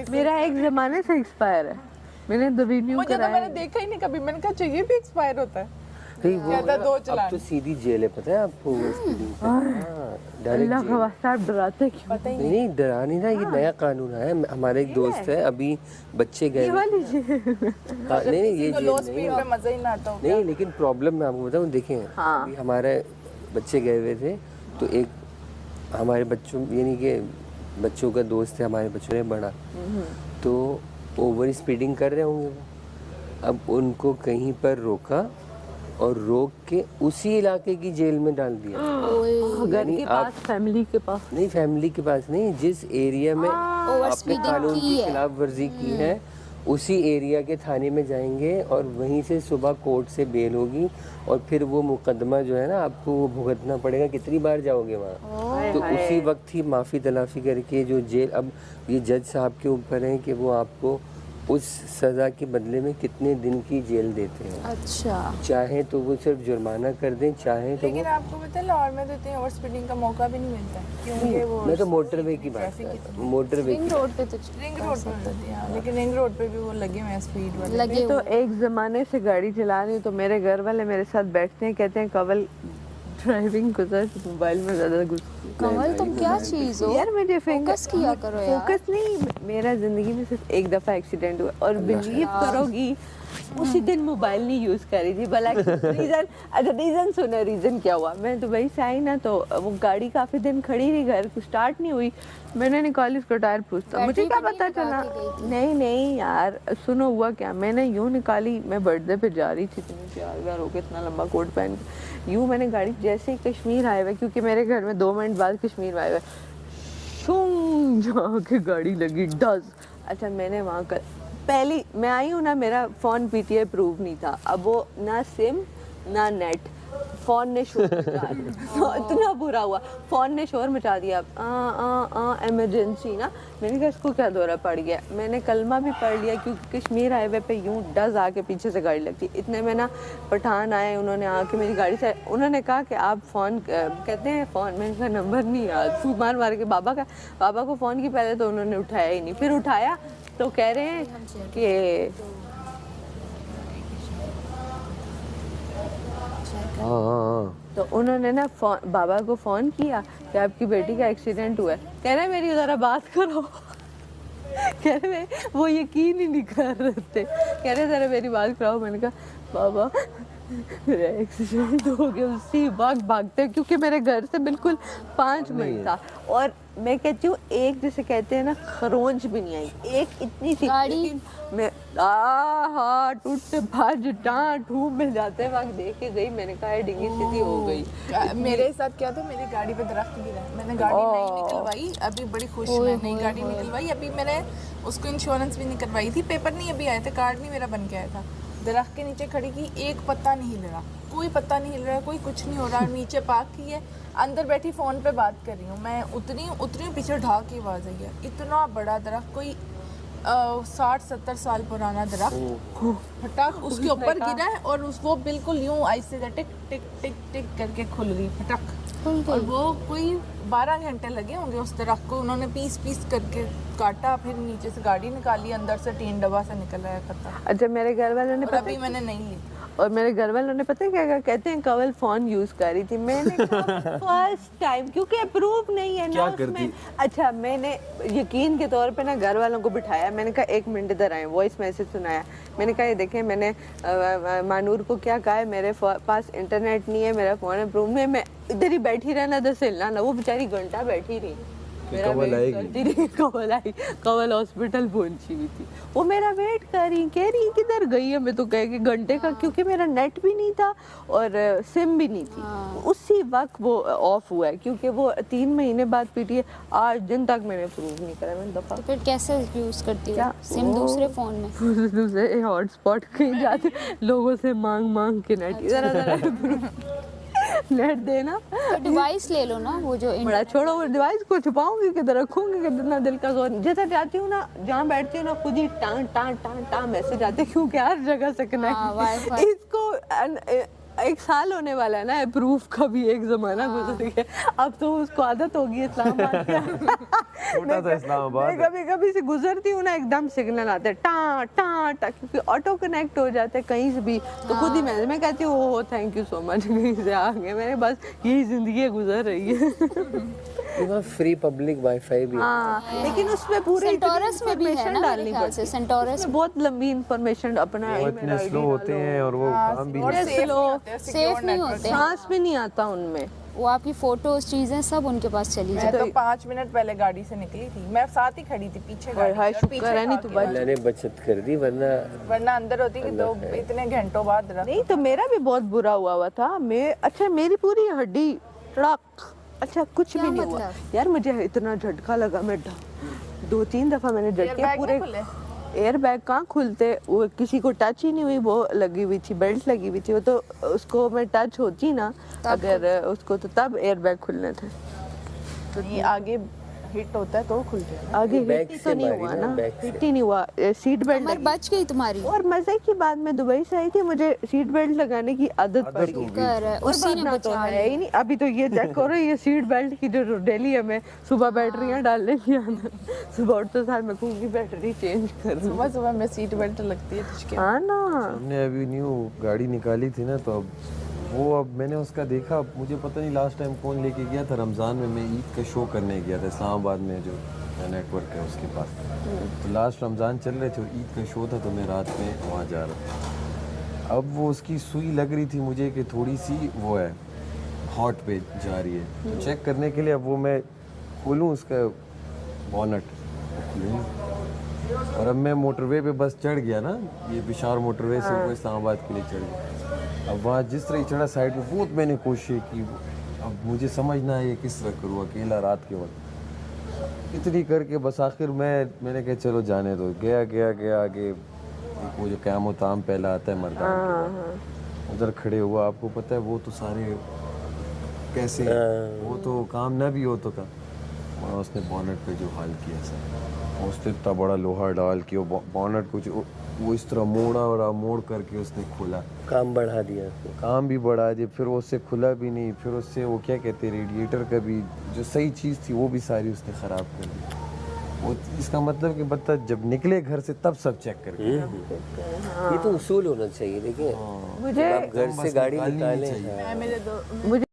मेरा एक ज़माने से एक्सपायर है, मैंने तो रिन्यू मुझे कराया। तो मैंने देखा ही नहीं कभी, मैंने कहा चाहिए भी एक्सपायर होता है। नहीं वो कहता दो चलान। अब तो सीधी जेल है, पता है आपको? डायरेक्ट अल्लाह का वास्ता आप डराते क्यों? पता ही नहीं डरा नहीं ना, ये नया कानून है। हमारे एक दोस्त है, अभी बच्चे गए ये वाली जेल। नहीं ये जेल लो नहीं स्पीड है। पे मजा ही ना आता हो। नहीं लेकिन प्रॉब्लम मैं आपको बताऊं, देखें हाँ। अभी हमारे बच्चे गए हुए थे, तो एक हमारे बच्चों यानी कि बच्चों का दोस्त है, हमारे बच्चों ने बड़ा, तो ओवर स्पीडिंग कर रहे होंगे वो, अब उनको कहीं पर रोका और रोक के उसी इलाके की जेल में डाल दिया। घर के पास, फैमिली के पास नहीं, फैमिली के पास नहीं, जिस एरिया में आपने कानून की खिलाफ वर्जी की है उसी एरिया के थाने में जाएंगे और वहीं से सुबह कोर्ट से बेल होगी और फिर वो मुकदमा जो है ना आपको वो भुगतना पड़ेगा। कितनी बार जाओगे वहाँ? तो उसी वक्त ही माफ़ी तलाफ़ी करके जो जेल, अब ये जज साहब के ऊपर है कि वो आपको उस सज़ा के बदले में कितने दिन की जेल देते हैं। अच्छा, चाहे तो वो सिर्फ जुर्माना कर दें, चाहे तो लेकिन आपको पता है लाहौर में तो इतनी ओवर स्पीडिंग का मौका भी नहीं मिलता, क्योंकि वो मैं तो मोटरवे की बात कर रहा हूँ, मोटरवे रिंग की। रोड पे तो रिंग रोड पे होती है, लेकिन रिंग रोड पे भी वो लगे हुए हैं स्पीड वाले। लगे तो एक ज़माने से गाड़ी चला रही हूँ तो मेरे घर वाले मेरे साथ बैठते हैं, कहते हैं कवल ड्राइविंग को मोबाइल में ज़्यादा घुस। कमल तुम क्या चीज हो यार मुझे फोकस किया करो यार। फोकस नहीं, मेरा जिंदगी में सिर्फ एक दफा एक्सीडेंट हुआ और बिलीव करोगी उसी दिन मोबाइल नहीं यूज कर रही थी। भला रीजन, अच्छा रीजन सुना, रीजन क्या हुआ, मैं दुबई से आई ना तो वो गाड़ी काफी दिन खड़ी रही, घर को स्टार्ट नहीं हुई, मैंने निकाली उसका टायर पूछता, मुझे क्या पता चला। नहीं नहीं यार सुनो हुआ क्या, मैंने यूं निकाली, मैं बर्थडे पे जा रही थी, इतनी प्यार होके इतना लंबा कोट पहन के, यूं मैंने गाड़ी जैसे ही कश्मीर हाईवे, क्योंकि मेरे घर में 2 मिनट बाद कश्मीर हाईवे, शूं जाके गाड़ी लगी डज। अच्छा मैंने वहाँ कर पहली मैं आई हूँ ना, मेरा फ़ोन पीटीआई प्रूव नहीं था, अब वो ना सिम ना नेट, फ़ोन ने शोर मचा दिया। इतना बुरा हुआ, फ़ोन ने शोर मचा दिया। इमरजेंसी ना, मैंने कहा इसको क्या दौरा पड़ गया, मैंने कलमा भी पढ़ लिया क्योंकि कश्मीर हाईवे पे यूं डज आके पीछे से गाड़ी लगती। इतने में ना पठान आए, उन्होंने आके मेरी गाड़ी से उन्होंने कहा कि आप फ़ोन कहते हैं फ़ोन, मैंने कहा नंबर नहीं याद, मार मार के बाबा को फ़ोन की, पहले तो उन्होंने उठाया ही नहीं, फिर उठाया तो कह रहे हैं कि तो उन्होंने ना बाबा को फ़ोन किया कि आपकी बेटी का एक्सीडेंट हुआ है, कह रहे मेरी ज़रा बात करो। कह रहे वो यकीन ही नहीं कर रहे थे, कह रहे ज़रा मेरी बात कराओ। मैंने कहा बाबा मेरा एक्सीडेंट हो गया, उसी वक्त भागते क्योंकि मेरे घर से बिल्कुल 5 मिनट था, और मैं कहती हूँ एक जैसे कहते हैं ना खरोंच भी नहीं आई, एक इतनी सी गाड़ी मैं टूटते भाज ठूम में जाते वक्त देख के गई, मैंने कहा डिंगी सीधी हो गई। मेरे साथ क्या था, मेरी गाड़ी पे दरख्त गिरा, मैंने गाड़ी नहीं निकलवाई, अभी बड़ी खुश मैं नई गाड़ी निकलवाई, अभी मैंने उसको इंश्योरेंस भी नहीं करवाई थी, पेपर नहीं अभी आए थे, कार्ड नहीं मेरा बन के आया था। दरख्त के नीचे खड़ी की, एक पत्ता नहीं हिल रहा, कोई पत्ता नहीं हिल रहा, कोई कुछ नहीं हो रहा, नीचे पार्क की है, अंदर बैठी फ़ोन पे बात कर रही हूँ मैं, उतनी पीछे ढाक की आवाज़ आई है, इतना बड़ा दरख्त, कोई 60-70 साल पुराना दरख्त फटाक उसके ऊपर गिरा है, और वो बिल्कुल यूं ऐसे टिक टिक टिक टिक करके खुल गई फटक, और वो कोई 12 घंटे लगे होंगे उस दरख्त को, उन्होंने पीस करके काटा, फिर नीचे से गाड़ी निकाली, अंदर से टीन डब्बा से निकल आया खत्ता। अच्छा मेरे घर वालों ने अभी मैंने नहीं ली, और मेरे घर वालों ने पता है क्या कहते हैं, कवल फ़ोन यूज़ कर रही थी, मैंने फर्स्ट टाइम क्योंकि अप्रूव नहीं है ना उसमें। अच्छा मैंने यकीन के तौर पे ना घर वालों को बिठाया, मैंने कहा 1 मिनट इधर आए, वॉइस मैसेज सुनाया, मैंने कहा ये देखें मैंने मानूर को क्या कहा है, मेरे पास इंटरनेट नहीं है, मेरा फ़ोन अप्रूव नहीं है, मैं इधर ही बैठी रहना, दस हिलना ना, वो बेचारी घंटा बैठी रही, मेरा वेट करती रही, कवल आई, कवल हॉस्पिटल पहुंची हुई थी, वो मेरा वेट कर रही, कह रही किधर गई है, मैं तो कह के घंटे का, क्योंकि मेरा नेट भी नहीं था और सिम भी नहीं थी, उसी वक्त वो ऑफ हुआ है, क्योंकि वो 3 महीने बाद पीटीए, 8 दिन तक मैंने प्रूव नहीं करा, मैंने दफा। तो फिर कैसे यूज करती हो सिम दूसरे फोन में? दूसरे हॉटस्पॉट कहीं जाते लोगों से मांग के नेट इधर नेट देना, तो डिवाइस ले लो ना, वो जो बड़ा छोड़ो, वो डिवाइस को छुपाऊंगी किधर रखूंगी, कितना दिल का जोर, जैसे जाती हूँ ना, जहाँ बैठती हूँ ना, खुद ही टां मैसेज आते, क्योंकि हर जगह से कनेक्ट, इसको 1 साल होने वाला है ना प्रूफ का भी, एक जमाना गुजर गया, अब तो उसको आदत होगी इस्लामाबाद की। छोटा सा इस्लामाबाद है। कभी कभी से गुजरती हूँ ना, एकदम सिग्नल आते हैं टा टा टा, क्योंकि ऑटो कनेक्ट हो जाते हैं कहीं से भी, तो खुद ही मैं कहती हूँ oh thank you so much, कहीं से आ गए, मेरे बस यही जिंदगी गुजर रही है। वहाँ फ्री पब्लिक वाईफाई भी है। हाँ, लेकिन उसमें पूरे सेंटोरस में भी है ना मेरे डालनी ख्याल से, पड़ती है, सेंटोरस उसमें बहुत लंबी इंफॉर्मेशन अपना वो email इतने ID स्लो होते डालो। हैं और वो काम भी और नहीं। सेफ slow, नहीं होते, सेफ secure नहीं network। होते। सांस भी नहीं आता उनमें। वो आपकी फोटोज चीजें सब उनके पास चली मैं जाती तो 5 मिनट पहले गाड़ी से निकली थी, मैं साथ ही खड़ी थी पीछे गाड़ी हाय के, और शुक्र पीछे है नहीं था तो अकेला। बच। अल्लाह ने बचत कर दी, वरना अंदर होती कि तो इतने घंटों बाद रख। नहीं तो मेरा भी बहुत बुरा हुआ था, मैं अच्छा मेरी पूरी हड्डी टड़क, अच्छा कुछ क्या भी नहीं हुआ मतलब? यार, मुझे इतना झटका लगा, मैं 2-3 दफा मैंने झटके Airbag पूरे, नहीं खुले? एयर बैग कहाँ खुलते, वो किसी को टच ही नहीं हुई, वो लगी हुई थी, बेल्ट लगी हुई थी, वो तो उसको मैं टच होती ना अगर उसको, तो तब एयर बैग खुलने थे। तो ये आगे हिट होता है तो खुल जाएगा। आगे बैक हिट ही से तो नहीं मारी हुआ ना, ना, बैक से। हिट ही नहीं हुआ, सीट बेल्ट कमर लगी। बच गई तुम्हारी। और मजे की बात, मैं दुबई से आई थी, मुझे सीट बेल्ट लगाने की आदत पड़ गई। कर और उसी ने भागना तो बचा है ही नहीं, अभी तो ये चेक करो, ये सीट बेल्ट की जो डेली हमें सुबह बैटरियां डालने की आदत, सुबह उठते साथ मैं कहूँगी बैटरी चेंज कर लूं। सुबह सुबह में सीट बेल्ट लगती है तुझके। हाँ ना, हमने अभी न्यू गाड़ी निकाली थी ना, तो अब मैंने उसका देखा, मुझे पता नहीं लास्ट टाइम कौन लेके गया था, रमज़ान में मैं ईद का शो करने गया था इस्लामाबाद में, जो नेटवर्क है उसके पास। तो लास्ट रमज़ान चल रहे थे और ईद का शो था, तो मैं रात में वहाँ जा रहा था। अब वो उसकी सुई लग रही थी मुझे कि थोड़ी सी वो है, हॉट पे जा रही है, तो चेक करने के लिए अब वो मैं खोलूँ उसका बॉनट, और अब मैं मोटरवे पे बस चढ़ गया ना, ये पिशावर मोटरवे से वो इस्लामाबाद के लिए चढ़ गया। अब वहाँ जिस तरह चढ़ा साइड में, बहुत मैंने कोशिश की, अब मुझे समझ ना आए किस तरह करूँ अकेला रात के वक्त, इतनी करके बस आखिर मैंने कहा चलो जाने दो, गया आगे, एक वो जो क़याम ताम पहला आता है मर्दान के बाद, उधर खड़े हुआ, आपको पता है वो तो सारे कैसे, वो तो काम ना भी हो तो का, और उसने बॉनेट पे जो हाल किया सर, उसने इतना बड़ा लोहा डाल के वो बॉनेट कुछ वो इस तरह मोड़ करके उसने खोला, काम बढ़ा दिया उसने। काम भी बढ़ा दिया, फिर वो उससे खुला भी नहीं, फिर उससे वो क्या कहते हैं रेडिएटर का भी जो सही चीज़ थी वो भी सारी उसने ख़राब कर दी। वो इसका मतलब कि बत्ता जब निकले घर से तब सब चेक करके, ये तो उसूल होना चाहिए, देखिए मुझे आप घर से गाड़ी निकालनी नहीं निकालें, चाहिए। हाँ। मैं मेरे दो मुझे